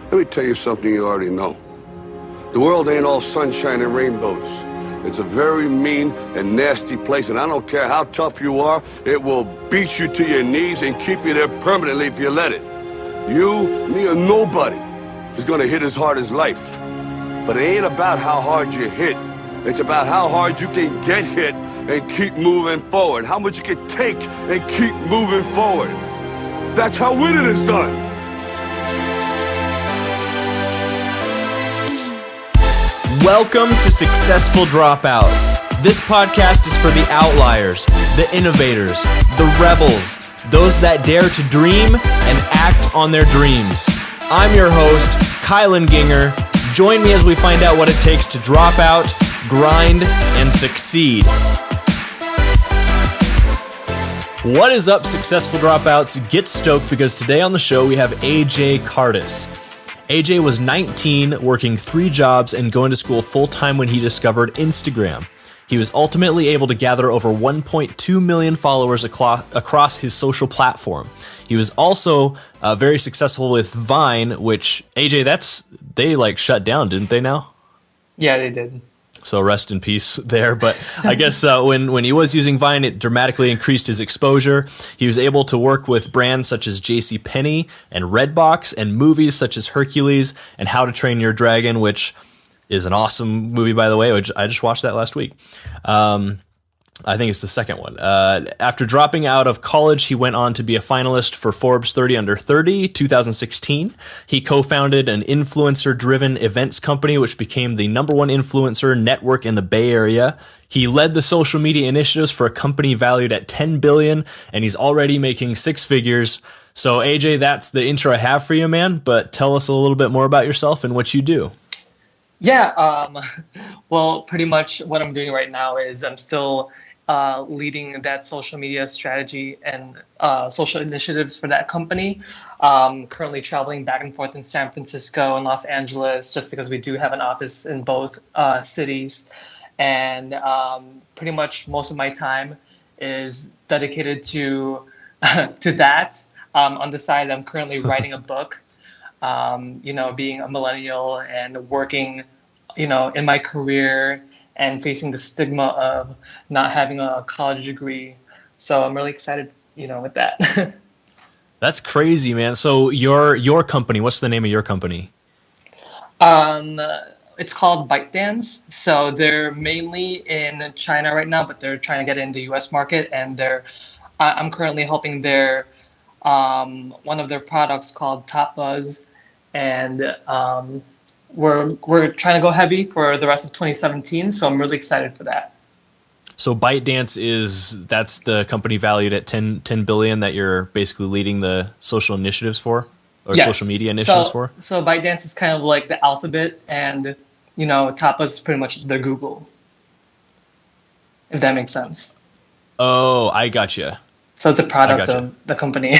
Let me tell you something you already know. The world ain't all sunshine and rainbows. It's a very mean and nasty place, and I don't care how tough you are, it will beat you to your knees and keep you there permanently if you let it. You, me, or nobody is gonna hit as hard as life. But it ain't about how hard you hit. It's about how hard you can get hit and keep moving forward. How much you can take and keep moving forward. That's how winning is done. Welcome to Successful Dropout. This podcast is for the outliers, the innovators, the rebels, those that dare to dream and act on their dreams. I'm your host, Kylan Ginger. Join me as we find out what it takes to drop out, grind, and succeed. What is up, Successful Dropouts? Get stoked because today on the show we have AJ Cardis. AJ was 19, working 3 jobs and going to school full-time when he discovered Instagram. He was ultimately able to gather over 1.2 million followers across his social platform. He was also very successful with Vine, which, AJ, they shut down, didn't they now? Yeah, they did. So rest in peace there. But I guess when he was using Vine, it dramatically increased his exposure. He was able to work with brands such as JCPenney and Redbox, and movies such as Hercules and How to Train Your Dragon, which is an awesome movie, by the way, which I just watched that last week. I think it's the second one. After dropping out of college, he went on to be a finalist for Forbes 30 Under 30, 2016. He co-founded an influencer-driven events company, which became the #1 influencer network in the Bay Area. He led the social media initiatives for a company valued at $10 billion, and he's already making 6 figures. So, AJ, that's the intro I have for you, man. But tell us a little bit more about yourself and what you do. Yeah, well, pretty much what I'm doing right now is I'm still leading that social media strategy and social initiatives for that company. Currently traveling back and forth in San Francisco and Los Angeles, just because we do have an office in both cities. And pretty much most of my time is dedicated to that. On the side, I'm currently writing a book. Being a millennial and working, in my career and facing the stigma of not having a college degree. So I'm really excited, with that. That's crazy, man. So your company, what's the name of your company? It's called ByteDance. So they're mainly in China right now, but they're trying to get in the US market. And I'm currently helping one of their products called Top Buzz, and we're trying to go heavy for the rest of 2017. So I'm really excited for that. So ByteDance that's the company valued at 10 billion that you're basically leading the social initiatives for, or yes. Social media initiatives for. So ByteDance is kind of like the Alphabet, and Top Buzz is pretty much the Google, if that makes sense. Oh, I gotcha. So it's a product of the company.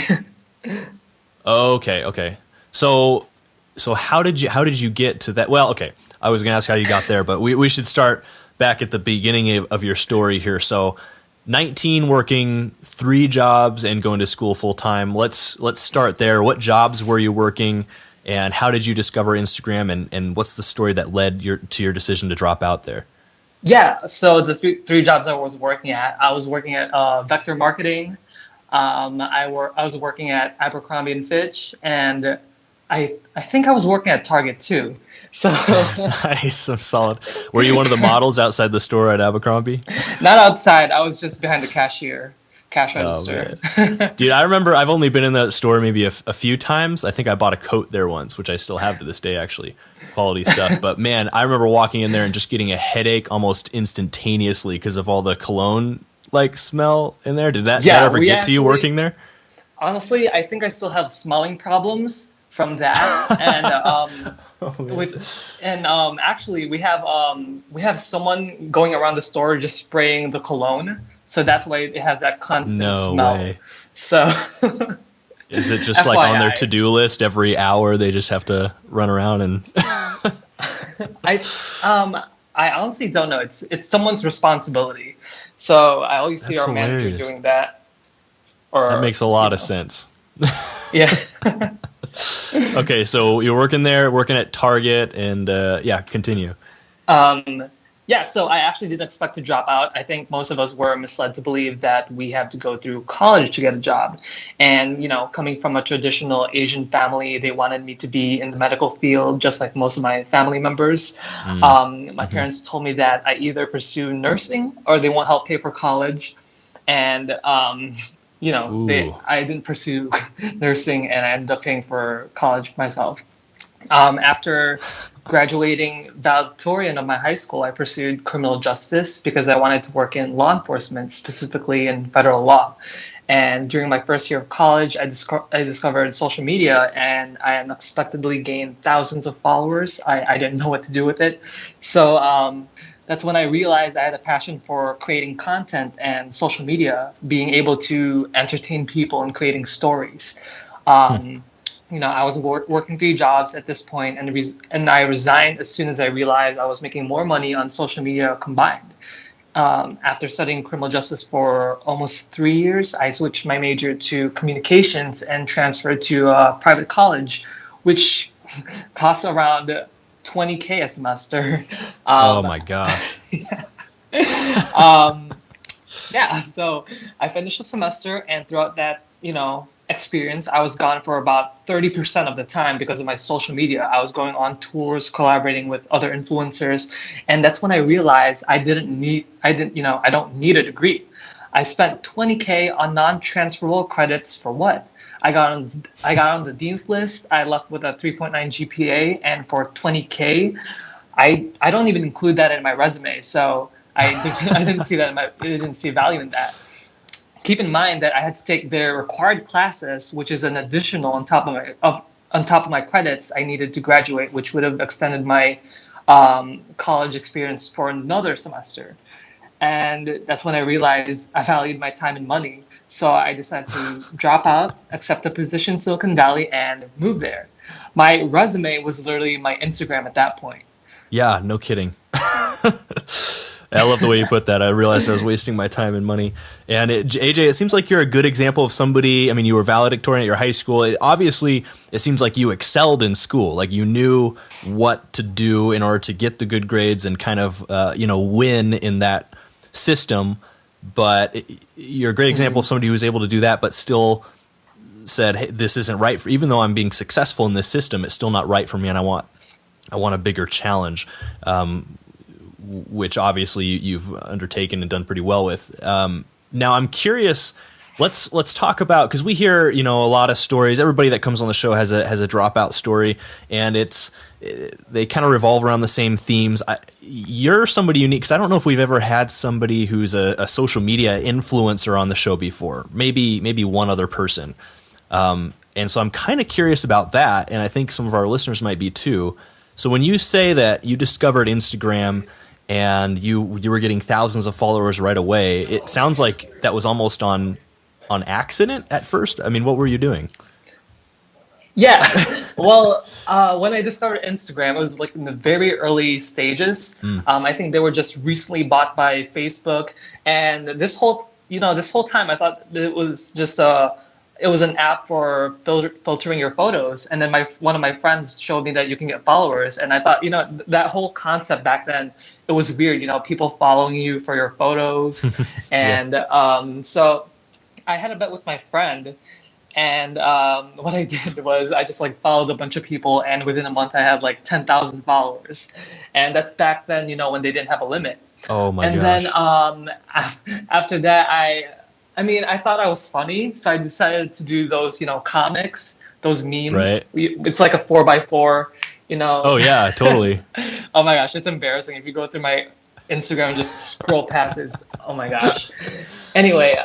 Okay. So how did you get to that? Well, okay. I was going to ask how you got there, but we should start back at the beginning of your story here. So 19, working 3 jobs and going to school full time. Let's start there. What jobs were you working, and how did you discover Instagram, and what's the story that led to your decision to drop out there? Yeah, so the 3 jobs I was working at Vector Marketing. I was working at Abercrombie & Fitch, and I think I was working at Target too. So nice, I'm solid. Were you one of the models outside the store at Abercrombie? Not outside. I was just behind the cash register. Dude, I remember I've only been in that store maybe a few times. I think I bought a coat there once, which I still have to this day, actually. Quality stuff. But man, I remember walking in there and just getting a headache almost instantaneously because of all the cologne smell in there. Did that ever get to you working there? Honestly, I think I still have smelling problems from that. And actually we have someone going around the store just spraying the cologne. So that's why it has that constant smell. No way. So is it just like on their to-do list every hour they just have to run around and I honestly don't know. It's someone's responsibility. So I always see our manager doing that. That makes a lot of sense. Yeah. Okay, so you're working there, working at Target, and yeah, continue. Um, yeah, so I actually didn't expect to drop out. I think most of us were misled to believe that we have to go through college to get a job. And, coming from a traditional Asian family, they wanted me to be in the medical field, just like most of my family members. My parents told me that I either pursue nursing or they won't help pay for college. And, Ooh. I didn't pursue nursing and I ended up paying for college myself. After graduating valedictorian of my high school, I pursued criminal justice because I wanted to work in law enforcement, specifically in federal law. And during my first year of college, I discovered social media and I unexpectedly gained thousands of followers. I didn't know what to do with it. So that's when I realized I had a passion for creating content and social media, being able to entertain people and creating stories. I was working 3 jobs at this point, and I resigned as soon as I realized I was making more money on social media combined. After studying criminal justice for almost 3 years, I switched my major to communications and transferred to a private college, which costs around 20K a semester. Oh Um, my gosh. um, yeah, so I finished the semester, and throughout that, experience, I was gone for about 30% of the time because of my social media. I was going on tours, collaborating with other influencers, and that's when I realized I don't need a degree. I spent 20K on non-transferable credits for what? I got on the dean's list. I left with a 3.9 GPA, and for 20K, I don't even include that in my resume. So I didn't see that I didn't see value in that. Keep in mind that I had to take their required classes, which is an additional on top of my credits I needed to graduate, which would have extended my college experience for another semester. And that's when I realized I valued my time and money. So I decided to drop out, accept a position in Silicon Valley, and move there. My resume was literally my Instagram at that point. Yeah, no kidding. I love the way you put that. I realized I was wasting my time and money. And AJ, it seems like you're a good example of somebody. I mean, you were valedictorian at your high school. It seems like you excelled in school. Like you knew what to do in order to get the good grades and kind of, win in that system. But you're a great example of somebody who was able to do that, but still said, "Hey, this isn't right for." Even though I'm being successful in this system, it's still not right for me, and I want a bigger challenge. Which obviously you've undertaken and done pretty well with. Now I'm curious. Let's talk about, because we hear a lot of stories. Everybody that comes on the show has a dropout story, and they kind of revolve around the same themes. You're somebody unique, because I don't know if we've ever had somebody who's a social media influencer on the show before. Maybe one other person. And so I'm kind of curious about that, and I think some of our listeners might be too. So when you say that you discovered Instagram and you were getting thousands of followers right away, it sounds like that was almost on accident at first. I mean, what were you doing? Yeah, well, when I discovered Instagram, it was like in the very early stages. I think they were just recently bought by Facebook, and this whole time I thought it was just it was an app for filtering your photos. And then one of my friends showed me that you can get followers, and I thought, that whole concept back then, it was weird, people following you for your photos, and so I had a bet with my friend. And what I did was I just followed a bunch of people, and within a month I had 10,000 followers, and that's back then, when they didn't have a limit. Oh my and gosh! Then after that, I thought I was funny, so I decided to do those, comics, those memes. Right. It's like a 4x4, Oh yeah, totally. Oh my gosh, it's embarrassing if you go through my Instagram and just scroll past it. Oh my gosh. Anyway,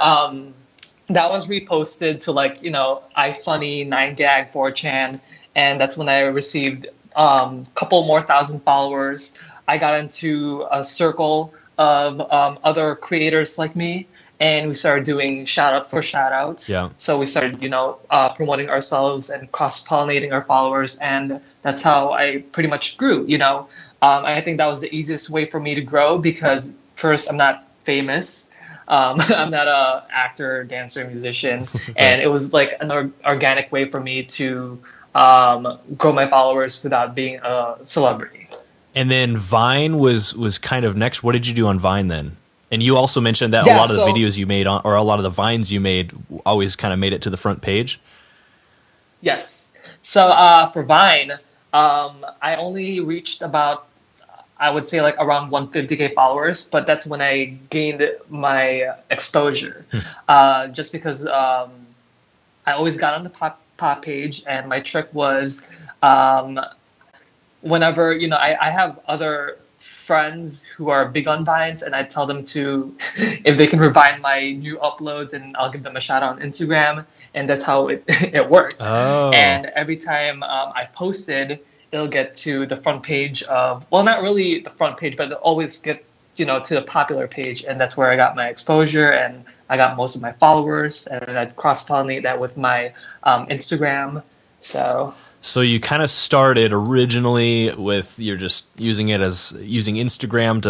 that was reposted to iFunny, 9gag, 4chan, and that's when I received couple more thousand followers. I got into a circle of other creators like me, and we started doing shout out for shout outs. Yeah. So we started, promoting ourselves and cross pollinating our followers, and that's how I pretty much grew. I think that was the easiest way for me to grow because first, I'm not famous. I'm not a actor, dancer, musician, and it was like an organic way for me to grow my followers without being a celebrity. And then Vine was kind of next. What did you do on Vine then? And you also mentioned that a Yeah, lot of the so videos you made or a lot of the Vines you made always kind of made it to the front page. yes. So for Vine, I only reached about, I would say like around 150K followers, but that's when I gained my exposure. Just because I always got on the pop page, and my trick was whenever, I have other friends who are big on Vines, and I tell them to, if they can revive my new uploads, and I'll give them a shout out on Instagram, and that's how it, it worked. Oh. And every time I posted, it'll get to the front page of, well, not really the front page, but it'll always get, to the popular page, and that's where I got my exposure, and I got most of my followers, and I'd cross-pollinate that with my Instagram. So you kind of started originally with you're just using Instagram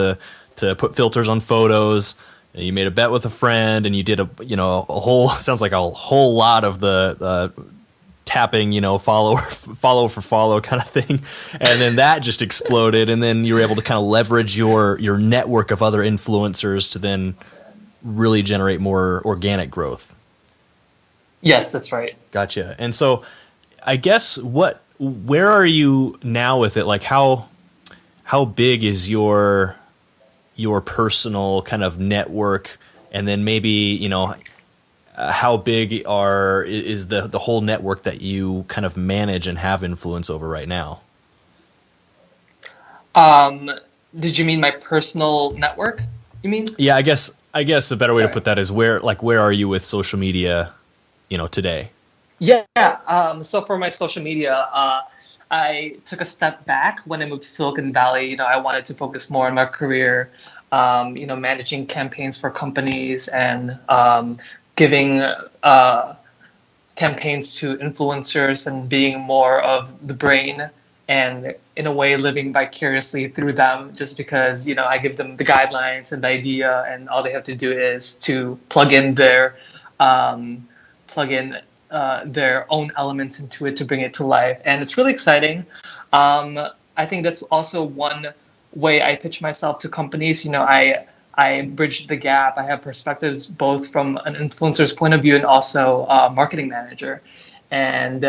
to put filters on photos. And you made a bet with a friend, and you did a whole sounds like a whole lot of the tapping, follow for follow kind of thing, and then that just exploded, and then you were able to kind of leverage your network of other influencers to then really generate more organic growth. yes, that's right. Gotcha. And so I guess where are you now with it? Like how big is your personal kind of network, and then maybe, how big is the whole network that you kind of manage and have influence over right now? Did you mean my personal network? You mean? Yeah, I guess a better way to put that is where are you with social media, today? Yeah. So for my social media, I took a step back when I moved to Silicon Valley. I wanted to focus more on my career, managing campaigns for companies, and giving campaigns to influencers, and being more of the brain, and in a way living vicariously through them, just because, I give them the guidelines and the idea, and all they have to do is to plug in their own elements into it to bring it to life. And it's really exciting. I think that's also one way I pitch myself to companies. I bridge the gap. I have perspectives both from an influencer's point of view and also a marketing manager. And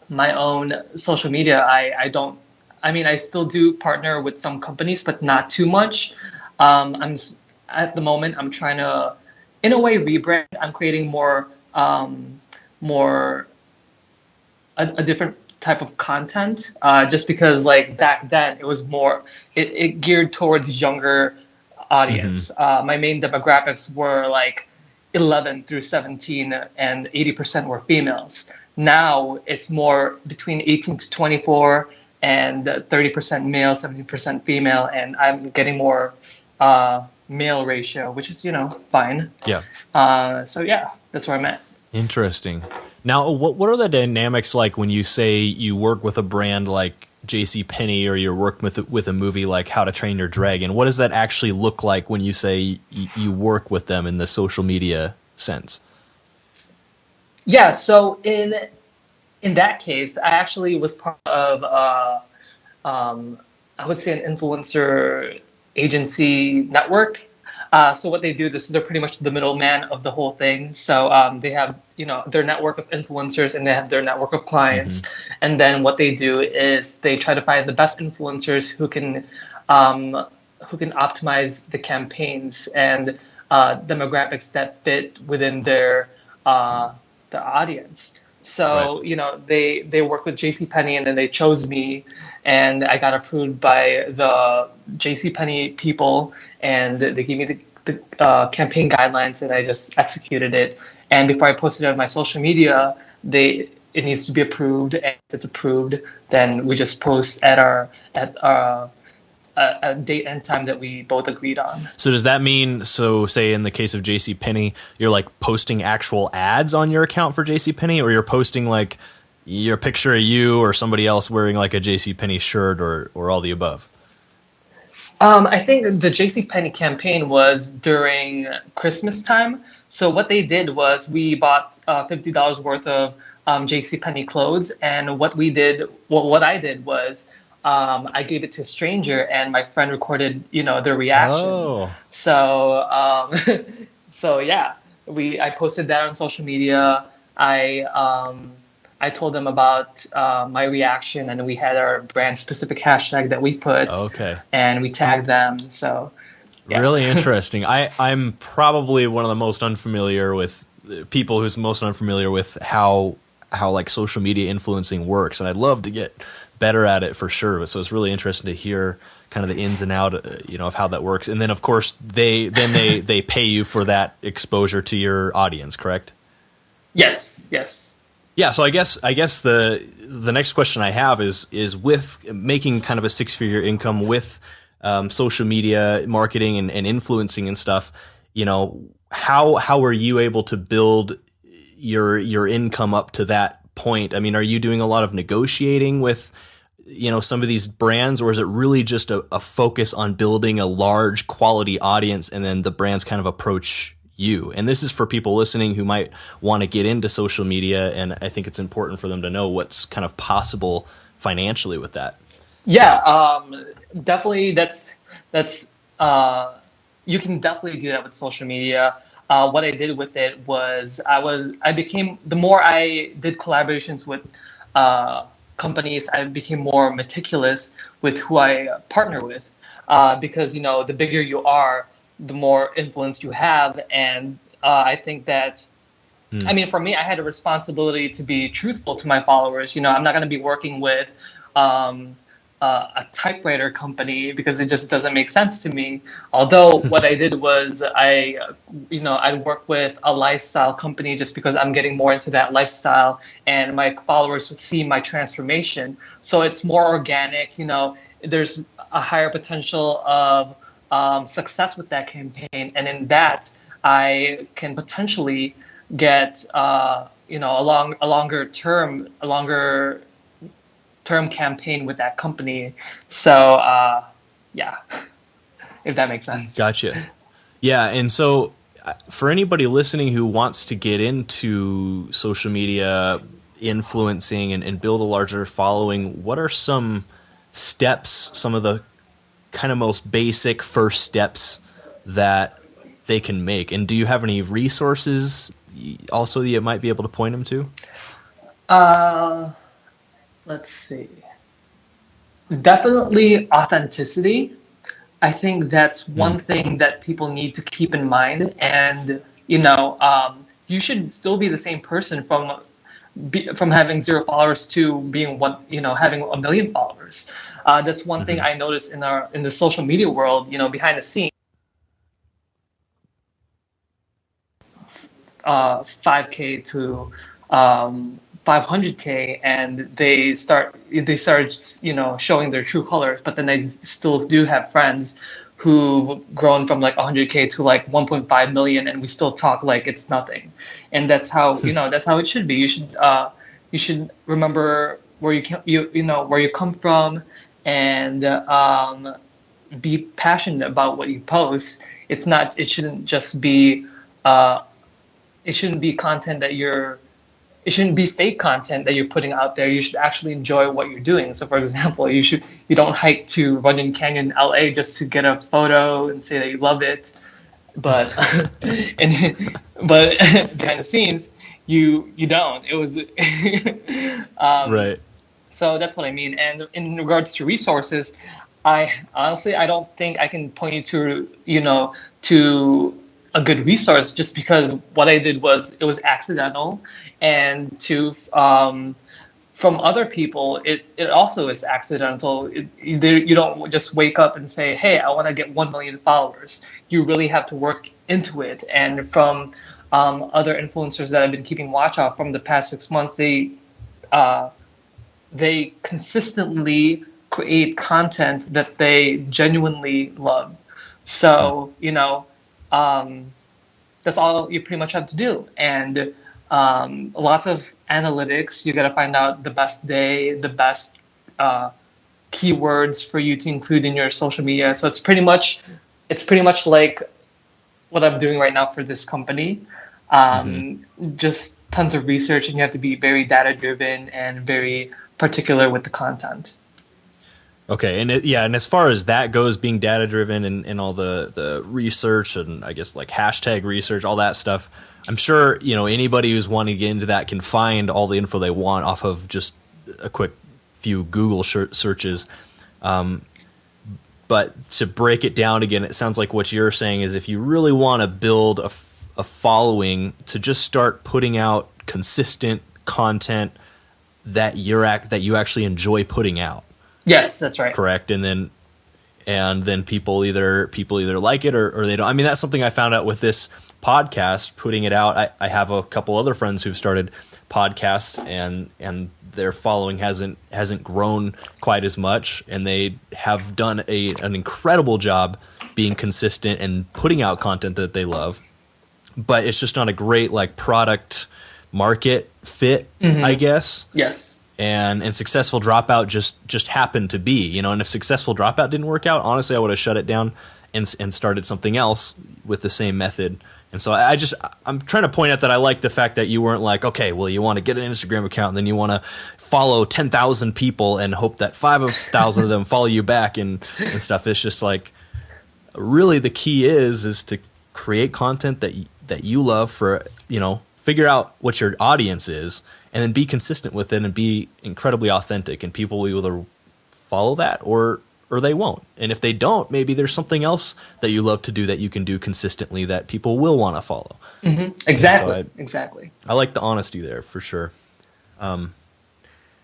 my own social media, I still do partner with some companies, but not too much. At the moment, I'm trying to, in a way, rebrand. I'm creating more a different type of content, just because like back then it was more, it geared towards younger audience. My main demographics were like 11 through 17, and 80% were females. Now it's more between 18 to 24, and 30% male, 70% female, and I'm getting more male ratio, which is, fine. Yeah. So yeah, that's where I'm at. Interesting. Now, what are the dynamics like when you say you work with a brand like JCPenney, or you're working with a movie like How to Train Your Dragon? What does that actually look like when you say you work with them in the social media sense? Yeah, so in that case, I actually was part of I would say an influencer agency network. So what they do, they're pretty much the middleman of the whole thing. So they have, their network of influencers, and they have their network of clients. And then what they do is they try to find the best influencers who can optimize the campaigns and demographics that fit within their the audience. So, Right. They work with JCPenney, and then they chose me, and I got approved by the JCPenney people, and they gave me the campaign guidelines, and I just executed it. And before I posted it on my social media, it needs to be approved, and if it's approved, then we just post at a date and time that we both agreed on. So does that mean, say in the case of JCPenney, you're like posting actual ads on your account for JCPenney, or you're posting like your picture of you or somebody else wearing like a JCPenney shirt, or all the above? I think the JCPenney campaign was during Christmas time. So what they did was we bought $50 worth of JCPenney clothes. And what I did was I gave it to a stranger, and my friend recorded, their reaction. Oh, So, so yeah, I posted that on social media. I told them about my reaction, and we had our brand specific hashtag that we put, okay. and we tagged them. So, yeah. Really interesting. I'm probably one of the most unfamiliar with people who's most unfamiliar with how like social media influencing works, and I'd love to get better at it for sure. So it's really interesting to hear kind of the ins and out, of how that works. And then of course they pay you for that exposure to your audience, correct? Yes. Yeah, so I guess the next question I have is with making kind of a 6-figure income with social media marketing and influencing and stuff, how were you able to build your income up to that point? I mean, are you doing a lot of negotiating with some of these brands, or is it really just a focus on building a large quality audience and then the brands kind of approach you? And this is for people listening who might want to get into social media, and I think it's important for them to know what's kind of possible financially with that. Yeah, definitely. That's you can definitely do that with social media. What I did with it was the more I did collaborations with companies, I became more meticulous with who I partner with, because the bigger you are, the more influence you have. And I think that, I mean, for me, I had a responsibility to be truthful to my followers. I'm not going to be working with a typewriter company because it just doesn't make sense to me. Although what I did was I work with a lifestyle company just because I'm getting more into that lifestyle, and my followers would see my transformation. So it's more organic. There's a higher potential of success with that campaign, and in that I can potentially get a longer term campaign with that company. So yeah, if that makes sense. Gotcha. Yeah, and so for anybody listening who wants to get into social media influencing and build a larger following, what are some steps, some of the kind of most basic first steps that they can make? And do you have any resources also that you might be able to point them to? Let's see. Definitely authenticity. I think that's one thing that people need to keep in mind. And you should still be the same person from having 0 followers to being having 1 million followers. That's one thing I noticed in the social media world, behind the scenes. 5K to 500K, and they started showing their true colors, but then they still do have friends who've grown from like 100K to like 1.5 million, and we still talk like it's nothing. And that's how that's how it should be. You should remember where where you come from, and be passionate about what you post. It shouldn't just be it shouldn't be content that it shouldn't be fake content that you're putting out there. You should actually enjoy what you're doing. So for example, you don't hike to Runyon Canyon in LA just to get a photo and say that you love it. But but behind the scenes, you don't. It was right. So that's what I mean. And in regards to resources, I don't think I can point you to a good resource, just because what I did was it was accidental, and from other people it also is accidental. You don't just wake up and say, hey, I want to get 1 million followers. You really have to work into it. And from other influencers that I've been keeping watch of from the past 6 months, they consistently create content that they genuinely love. So that's all you pretty much have to do. And lots of analytics. You got to find out the best day, the best keywords for you to include in your social media. So it's pretty much like what I'm doing right now for this company. Just tons of research, and you have to be very data driven and very particular with the content. Okay, and and as far as that goes, being data driven and all the research and I guess like hashtag research, all that stuff, I'm sure anybody who's wanting to get into that can find all the info they want off of just a quick few Google searches. But to break it down again, it sounds like what you're saying is if you really want to build a following, to just start putting out consistent content that you actually enjoy putting out. Yes, that's right. Correct. And then people either like it or they don't. I mean, that's something I found out with this podcast, putting it out. I have a couple other friends who've started podcasts and their following hasn't grown quite as much, and they have done an incredible job being consistent and putting out content that they love. But it's just not a great like product market fit, I guess. Yes. And Successful Dropout just happened to be, and if Successful Dropout didn't work out, honestly, I would have shut it down and started something else with the same method. And so I'm trying to point out that I like the fact that you weren't like, okay, well, you want to get an Instagram account and then you want to follow 10,000 people and hope that 5,000 of them follow you back and stuff. It's just like, really the key is to create content that you love for, figure out what your audience is and then be consistent with it and be incredibly authentic, and people will either follow that or they won't. And if they don't, maybe there's something else that you love to do that you can do consistently that people will want to follow. Exactly. Exactly. I like the honesty there for sure.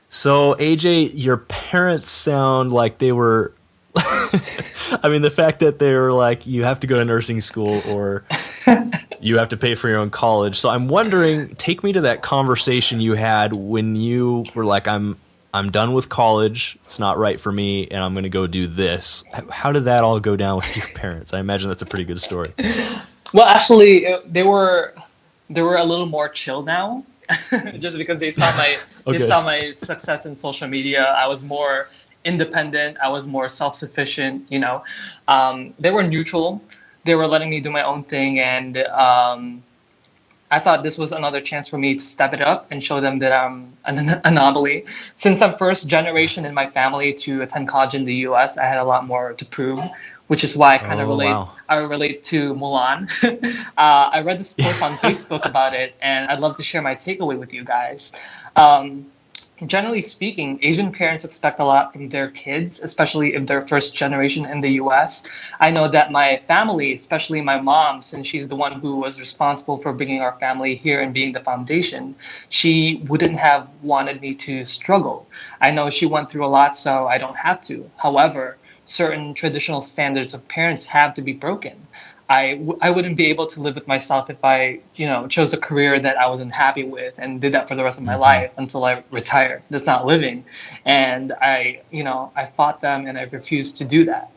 So AJ, your parents sound like they were, I mean, the fact that they were like, you have to go to nursing school or you have to pay for your own college. So I'm wondering, take me to that conversation you had when you were like, I'm done with college. It's not right for me, and I'm going to go do this. How did that all go down with your parents? I imagine that's a pretty good story. Well, actually, they were a little more chill now, just because they saw my success in social media. I was more independent. I was more self-sufficient. They were neutral. They were letting me do my own thing, and I thought this was another chance for me to step it up and show them that I'm an anomaly. Since I'm first generation in my family to attend college in the U.S., I had a lot more to prove, which is why I kind of relate. Wow. I relate to Mulan. I read this post on Facebook about it, and I'd love to share my takeaway with you guys. Generally speaking, Asian parents expect a lot from their kids, especially if they're first generation in the US. I know that my family, especially my mom, since she's the one who was responsible for bringing our family here and being the foundation, she wouldn't have wanted me to struggle. I know she went through a lot, so I don't have to. However, certain traditional standards of parents have to be broken. I wouldn't be able to live with myself if I, chose a career that I wasn't happy with and did that for the rest of my life until I retired. That's not living. And I fought them and I refused to do that.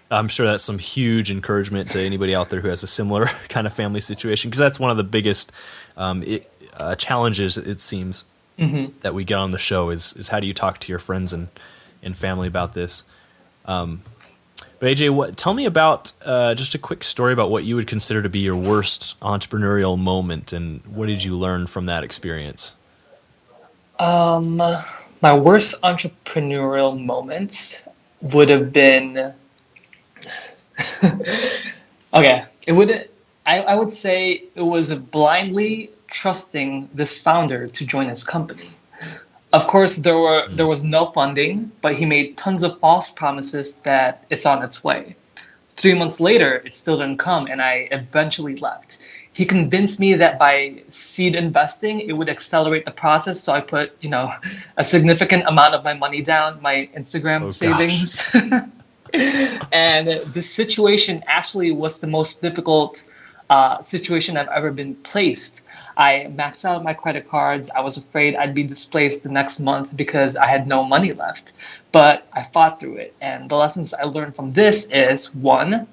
I'm sure that's some huge encouragement to anybody out there who has a similar kind of family situation, because that's one of the biggest challenges, it seems, that we get on the show is how do you talk to your friends and family about this. But AJ, tell me about just a quick story about what you would consider to be your worst entrepreneurial moment, and what did you learn from that experience? My worst entrepreneurial moment would have been okay. I would say it was blindly trusting this founder to join his company. Of course, there was no funding, but he made tons of false promises that it's on its way. 3 months later, it still didn't come, and I eventually left. He convinced me that by seed investing, it would accelerate the process. So I put, a significant amount of my money down, my Instagram savings. And the situation actually was the most difficult situation I've ever been placed. I maxed out my credit cards. I was afraid I'd be displaced the next month because I had no money left. But I fought through it. And the lessons I learned from this is, 1,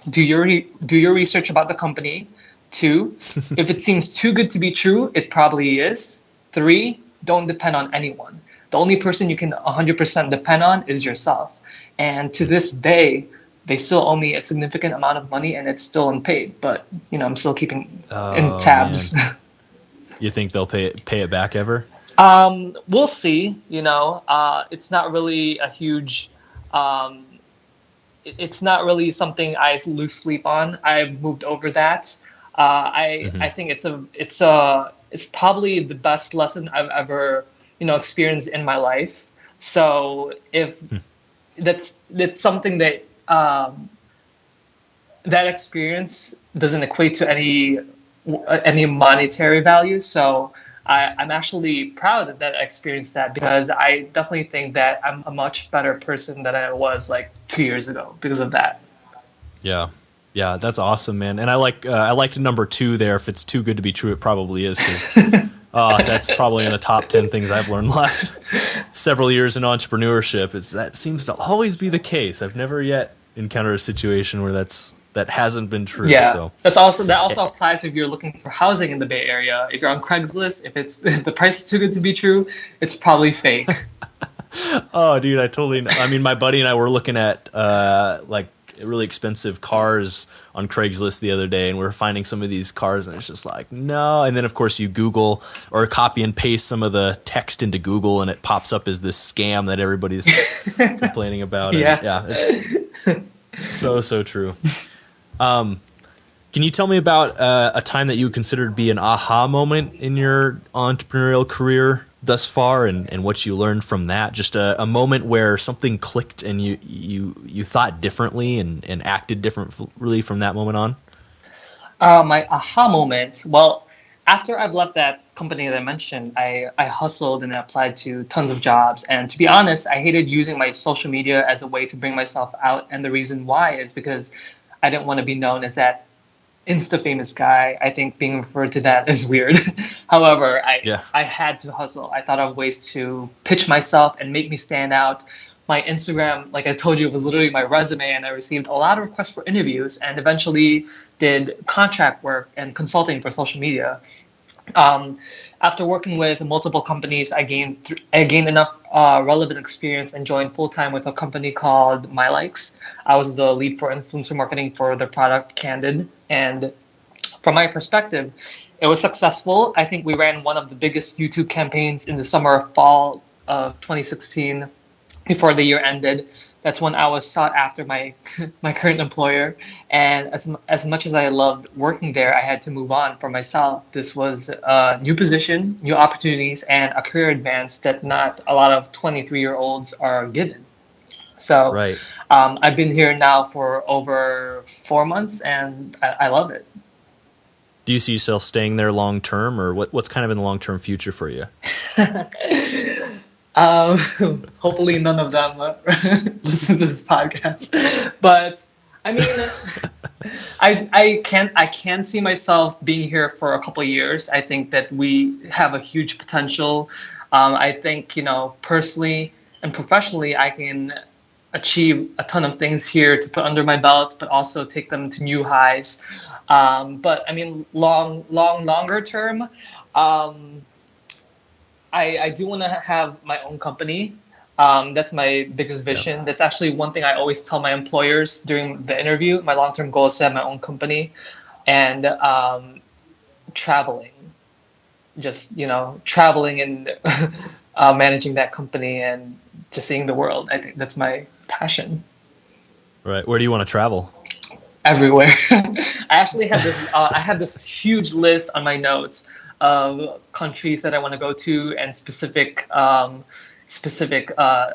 do your research about the company. 2, if it seems too good to be true, it probably is. 3, don't depend on anyone. The only person you can 100% depend on is yourself. And to this day, they still owe me a significant amount of money and it's still unpaid. But I'm still keeping in Oh tabs. man, you think they'll pay it back ever? We'll see. It's not really a huge. It's not really something I lose sleep on. I've moved over that. I think it's probably the best lesson I've ever experienced in my life. So if that's something that that experience doesn't equate to any monetary value. So I'm actually proud that I experienced that, because I definitely think that I'm a much better person than I was like 2 years ago because of that. Yeah. Yeah, that's awesome, man. And I liked number 2 there. If it's too good to be true, it probably is. 'Cause, that's probably in the top 10 things I've learned the last several years in entrepreneurship. That seems to always be the case. I've never yet encountered a situation where that hasn't been true. Yeah, So. that also applies if you're looking for housing in the Bay Area. If you're on Craigslist, if the price is too good to be true, it's probably fake. Oh, dude, I mean, my buddy and I were looking at like really expensive cars on Craigslist the other day, and we were finding some of these cars, and it's just like, no. And then of course you Google or copy and paste some of the text into Google, and it pops up as this scam that everybody's complaining about. Yeah. And yeah, it's so true. Can you tell me about a time that you would consider to be an aha moment in your entrepreneurial career thus far, and what you learned from that? Just a moment where something clicked and you thought differently and acted differently from that moment on? My aha moment. Well, after I've left that company that I mentioned, I hustled and I applied to tons of jobs. And to be honest, I hated using my social media as a way to bring myself out. And the reason why is because I didn't want to be known as that Insta famous guy. I think being referred to that is weird. However, I had to hustle. I thought of ways to pitch myself and make me stand out. My Instagram, like I told you, was literally my resume, and I received a lot of requests for interviews and eventually did contract work and consulting for social media. After working with multiple companies, I gained enough relevant experience and joined full-time with a company called MyLikes. I was the lead for influencer marketing for the product Candid. And from my perspective, it was successful. I think we ran one of the biggest YouTube campaigns in the fall of 2016 before the year ended. That's when I was sought after my current employer. And as much as I loved working there, I had to move on for myself. This was a new position, new opportunities, and a career advance that not a lot of 23-year-olds are given. So Right. I've been here now for over 4 months, and I love it. Do you see yourself staying there long term, or what's kind of in the long term future for you? Hopefully none of them listen to this podcast. But I mean, I can see myself being here for a couple of years. I think that we have a huge potential. I think, personally and professionally, I can achieve a ton of things here to put under my belt, but also take them to new highs. But I mean, longer term, I do want to have my own company. That's my biggest vision. Yep. That's actually one thing I always tell my employers during the interview. My long-term goal is to have my own company, and traveling, just traveling and managing that company and just seeing the world. I think that's my passion. Right. Where do you want to travel? Everywhere. I actually have this. I have this huge list on my notes of countries that I want to go to and specific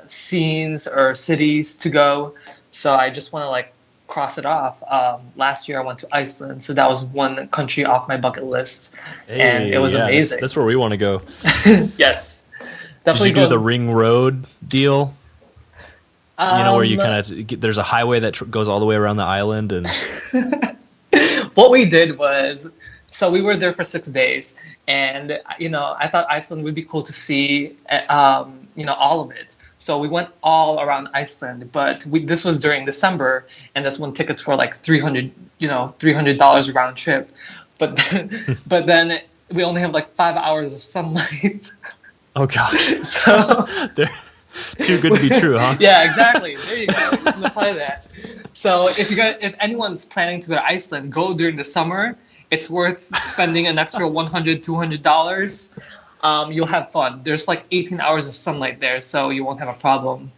scenes or cities to go. So I just want to cross it off. Last year I went to Iceland, so that was one country off my bucket list, and it was amazing. That's where we want to go. Yes, Did definitely. you do the Ring Road deal? Where you kind of there's a highway that goes all the way around the island, and what we did was, so we were there for 6 days, and I thought Iceland would be cool to see, all of it. So we went all around Iceland, but this was during December, and that's when tickets were like $300 round trip. But then we only have 5 hours of sunlight. oh gosh, So they're too good to be true, huh? yeah, exactly. There you go. You can apply that. So if anyone's planning to go to Iceland, go during the summer. It's worth spending an extra $100, $200. You'll have fun. There's like 18 hours of sunlight there, so you won't have a problem.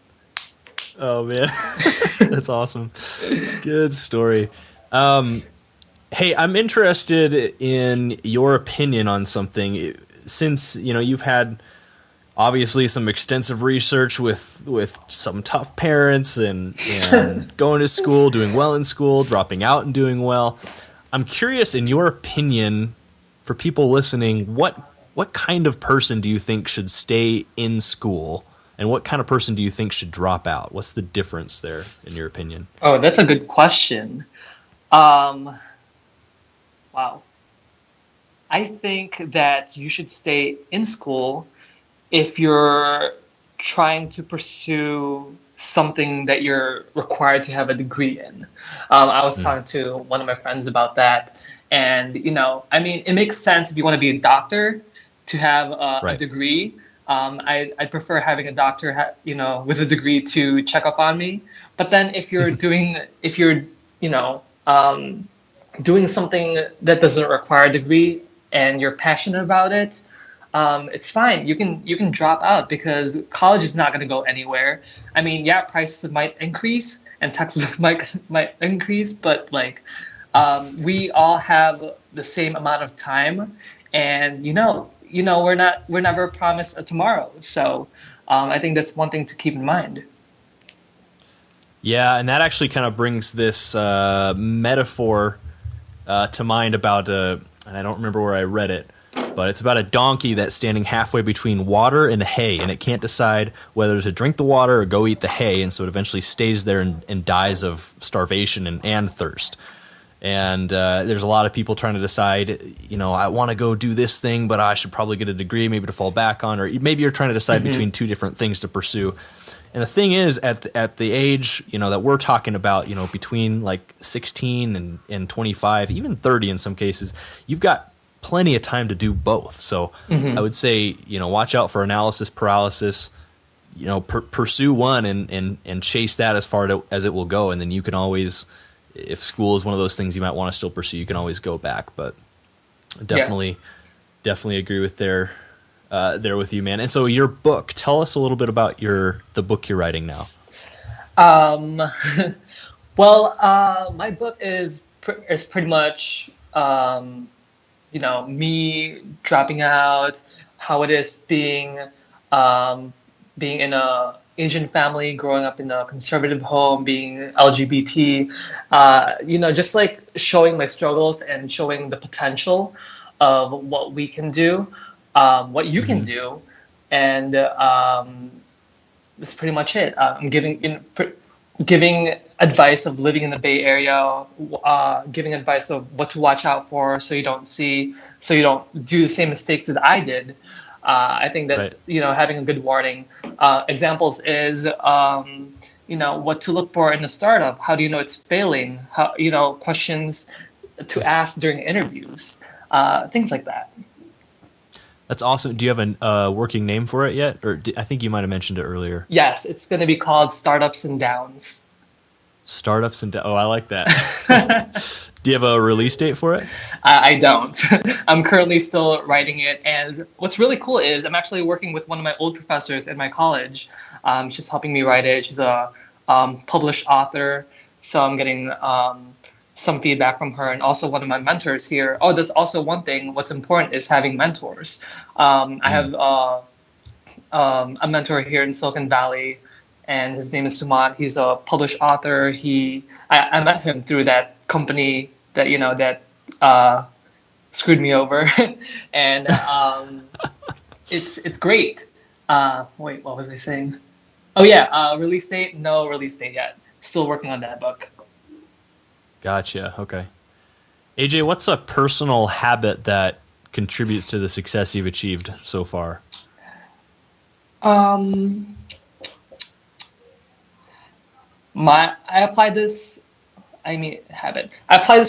Oh man, that's awesome. Good story. Hey, I'm interested in your opinion on something. Since you've had obviously some extensive research with some tough parents and going to school, doing well in school, dropping out and doing well. I'm curious, in your opinion, for people listening, what kind of person do you think should stay in school, and what kind of person do you think should drop out? What's the difference there, in your opinion? Oh, that's a good question. Wow. I think that you should stay in school if you're trying to pursue something that you're required to have a degree in. I was talking to one of my friends about that, and I mean, it makes sense if you want to be a doctor to have a degree. I'd prefer having a doctor, with a degree to check up on me. But then if you're doing something that doesn't require a degree and you're passionate about it, it's fine. You can drop out because college is not going to go anywhere. I mean, yeah, prices might increase and taxes might increase, but we all have the same amount of time, and we're never promised a tomorrow. So I think that's one thing to keep in mind. Yeah, and that actually kind of brings this metaphor to mind about and I don't remember where I read it, but it's about a donkey that's standing halfway between water and hay, and it can't decide whether to drink the water or go eat the hay, and so it eventually stays there and dies of starvation and thirst. And there's a lot of people trying to decide, I want to go do this thing, but I should probably get a degree maybe to fall back on, or maybe you're trying to decide between two different things to pursue. And the thing is, at the age, that we're talking about, between like 16 and 25, even 30 in some cases, you've got plenty of time to do both. So I would say, watch out for analysis paralysis, pursue one and chase that as far as it will go. And then you can always, if school is one of those things you might want to still pursue, you can always go back. But definitely agree with there with you, man. And so your book, tell us a little bit about the book you're writing now. Well, my book is pretty much, me dropping out, how it is being in a Asian family, growing up in a conservative home, being LGBT, just like showing my struggles and showing the potential of what we can do, what you can do. And that's pretty much it. I'm giving advice of living in the Bay Area, giving advice of what to watch out for so you don't do the same mistakes that I did. I think that's, having a good warning. Examples is, what to look for in a startup. How do you know it's failing? How, questions to ask during interviews, things like that. That's awesome. Do you have a working name for it yet? Or I think you might have mentioned it earlier. Yes, it's going to be called Startups and Downs. Startups and I like that. Do you have a release date for it? I don't. I'm currently still writing it. And what's really cool is I'm actually working with one of my old professors in my college. She's helping me write it. She's a published author. So I'm getting some feedback from her, and also one of my mentors here. Oh, that's also one thing. What's important is having mentors. I have a mentor here in Silicon Valley, and his name is Sumant. He's a published author. I met him through that company that screwed me over, and it's great. Wait, what was I saying? Oh yeah, release date? No release date yet. Still working on that book. Gotcha. Okay. AJ, what's a personal habit that contributes to the success you've achieved so far? I apply this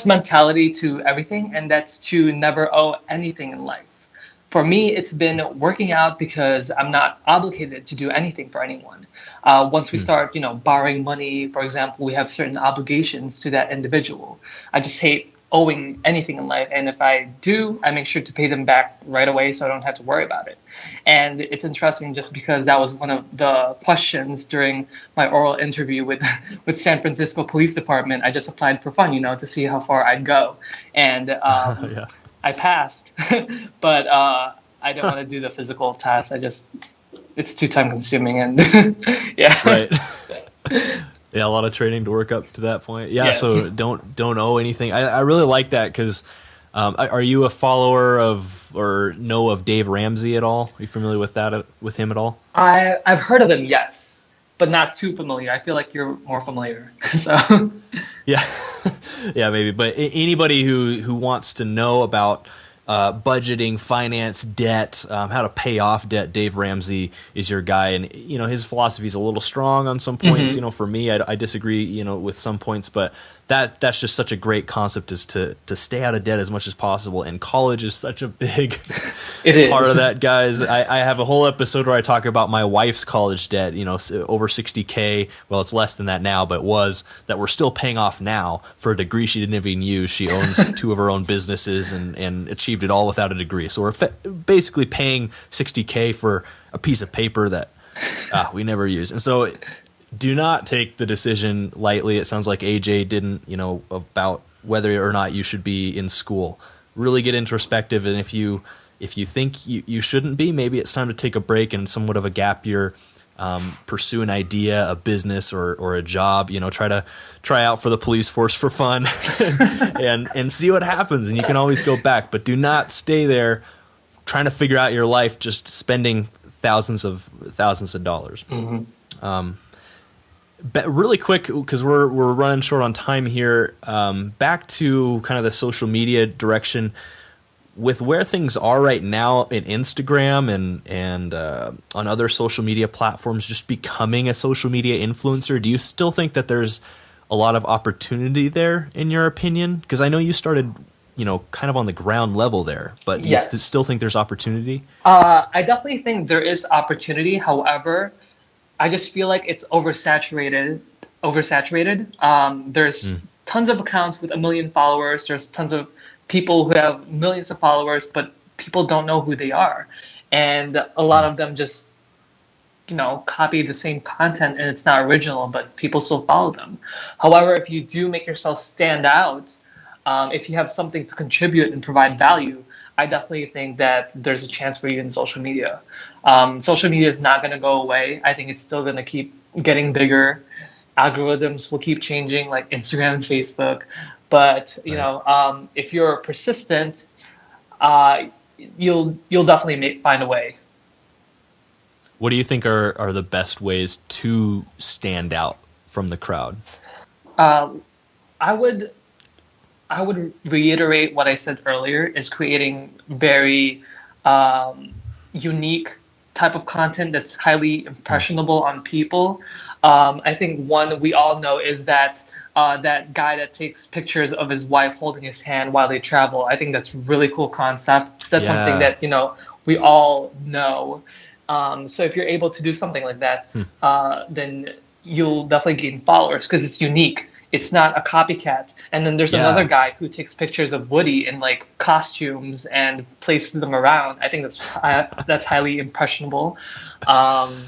mentality to everything, and that's to never owe anything in life. for me, it's been working out because I'm not obligated to do anything for anyone. Once we start, borrowing money, for example, we have certain obligations to that individual. I just hate owing anything in life, and if I do, I make sure to pay them back right away so I don't have to worry about it. And it's interesting just because that was one of the questions during my oral interview with with San Francisco Police Department. I just applied for fun, to see how far I'd go, and Yeah. I passed, but I didn't want to do the physical test. It's too time consuming, and yeah. Right. Yeah, a lot of training to work up to that point. Yeah, Yeah. so don't owe anything. I really like that because are you a follower of or know of Dave Ramsey at all? Are you familiar with him at all? I've heard of him, yes, but not too familiar. I feel like you're more familiar. So Yeah, yeah, maybe. But anybody who wants to know about budgeting, finance, debt, how to pay off debt, Dave Ramsey is your guy. And his philosophy is a little strong on some points. For me, I disagree, with some points, but that's just such a great concept, is to stay out of debt as much as possible. And college is such a big it is part of that, guys. I have a whole episode where I talk about my wife's college debt, over $60K. Well, it's less than that now, but it was, that we're still paying off now for a degree she didn't even use. She owns two of her own businesses and achieved it all without a degree. So we're basically paying $60K for a piece of paper that we never use. And so do not take the decision lightly. It sounds like AJ didn't, about whether or not you should be in school. Really get introspective, and if you think you shouldn't be, maybe it's time to take a break and somewhat of a gap year, pursue an idea, a business, or a job. Try out for the police force for fun, and see what happens. And you can always go back, but do not stay there trying to figure out your life, just spending thousands of dollars. But really quick, because we're running short on time here. Back to kind of the social media direction. With where things are right now in Instagram and on other social media platforms, just becoming a social media influencer, do you still think that there's a lot of opportunity there, in your opinion? Because I know you started, kind of on the ground level there, but do you Yes. still think there's opportunity? I definitely think there is opportunity. However, I just feel like it's oversaturated. There's tons of accounts with 1 million followers. There's tons of people who have millions of followers, but people don't know who they are. And a lot of them just, copy the same content, and it's not original, but people still follow them. However, if you do make yourself stand out, if you have something to contribute and provide value, I definitely think that there's a chance for you in social media. Social media is not going to go away. I think it's still going to keep getting bigger. Algorithms will keep changing, like Instagram and Facebook. But if you're persistent, you'll definitely find a way. What do you think are the best ways to stand out from the crowd? I would reiterate what I said earlier, is creating very unique type of content that's highly impressionable on people. I think one we all know is that guy that takes pictures of his wife holding his hand while they travel. I think that's a really cool concept. That's something that we all know. So if you're able to do something like that, then you'll definitely gain followers because it's unique. It's not a copycat. And then there's another guy who takes pictures of Woody in like costumes and places them around. I think that's highly impressionable. Things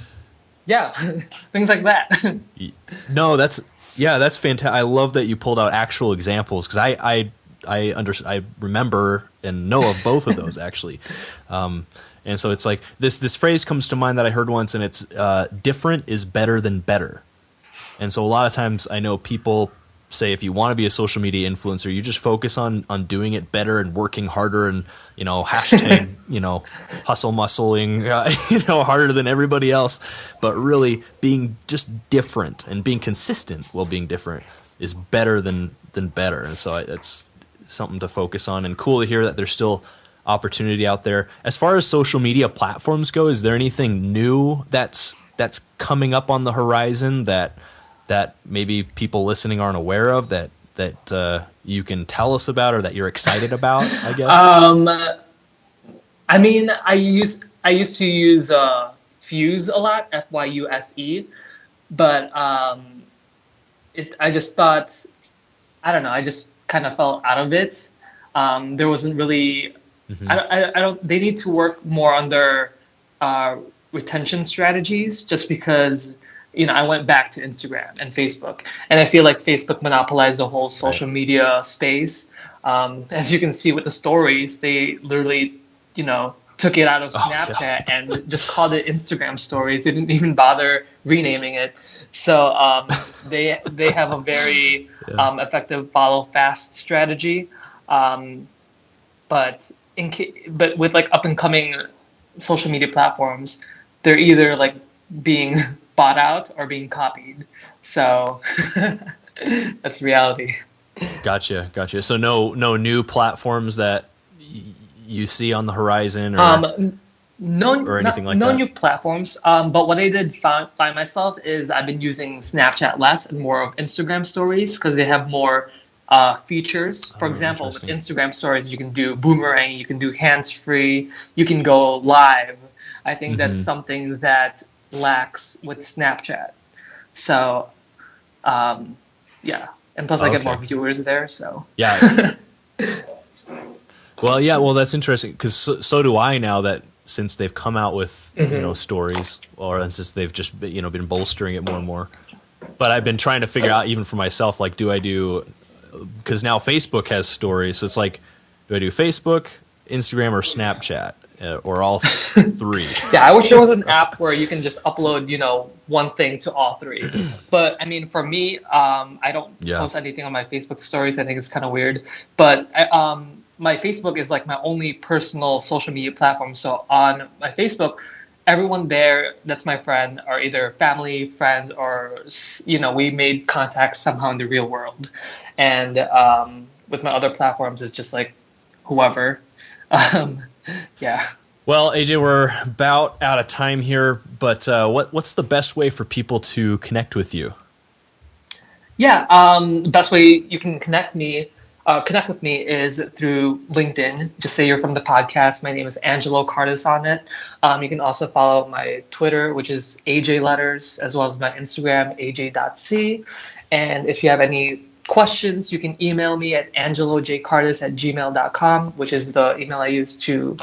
like that. No, that's fantastic. I love that you pulled out actual examples, because I remember and know of both of those actually. And so it's like this phrase comes to mind that I heard once, and it's different is better than better. And so a lot of times I know people say, if you want to be a social media influencer, you just focus on doing it better and working harder and, hashtag, hustle muscling, harder than everybody else. But really being just different and being consistent while being different is better than better. And so it's something to focus on, and cool to hear that there's still opportunity out there. As far as social media platforms go, is there anything new that's coming up on the horizon that maybe people listening aren't aware of, that you can tell us about, or that you're excited about, I guess? I mean, I used to use Fuse a lot, Fyuse, but I just thought, I don't know, I just kind of fell out of it. There wasn't really, I don't. They need to work more on their retention strategies, just because I went back to Instagram and Facebook, and I feel like Facebook monopolized the whole social media space. As you can see with the stories, they literally, took it out of Snapchat and just called it Instagram stories. They didn't even bother renaming it. So they have a very effective follow fast strategy. But with like up and coming social media platforms, they're either like being bought out or being copied. So that's reality. Gotcha. So no new platforms that you see on the horizon, or or anything like that? No new platforms. But what I did find myself is I've been using Snapchat less and more of Instagram stories, because they have more features. For example, with Instagram stories, you can do boomerang, you can do hands-free, you can go live. I think that's something that lacks with Snapchat. So, yeah. And plus I get more viewers there, so. Yeah. Well, that's interesting, because so do I now, that since they've come out with stories, or since they've just been bolstering it more and more. But I've been trying to figure out, even for myself, like, because now Facebook has stories, so it's like, do I do Facebook, Instagram, or Snapchat, or all three? Yeah, I wish there was an app where you can just upload one thing to all three. But I mean, for me, I don't post anything on my Facebook stories. I think it's kind of weird. But my Facebook is like my only personal social media platform. So on my Facebook, everyone there that's my friend are either family, friends, or we made contacts somehow in the real world. And with my other platforms, it's just like whoever. Yeah. Well, AJ, we're about out of time here, but what's the best way for people to connect with you? Yeah, the best way you can connect with me is through LinkedIn. Just say you're from the podcast. My name is Angelo Cardis on it. You can also follow my Twitter, which is AJ Letters, as well as my Instagram, aj.c. And if you have any questions, you can email me at angelojcardis@gmail.com, which is the email I use to,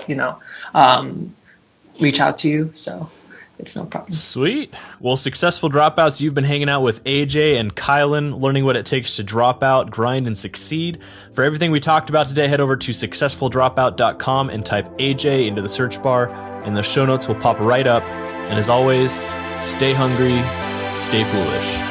reach out to you. So it's no problem. Sweet. Well, Successful Dropouts, you've been hanging out with AJ and Kylan, learning what it takes to drop out, grind, and succeed. For everything we talked about today, head over to successfuldropout.com and type AJ into the search bar, and the show notes will pop right up. And as always, stay hungry, stay foolish.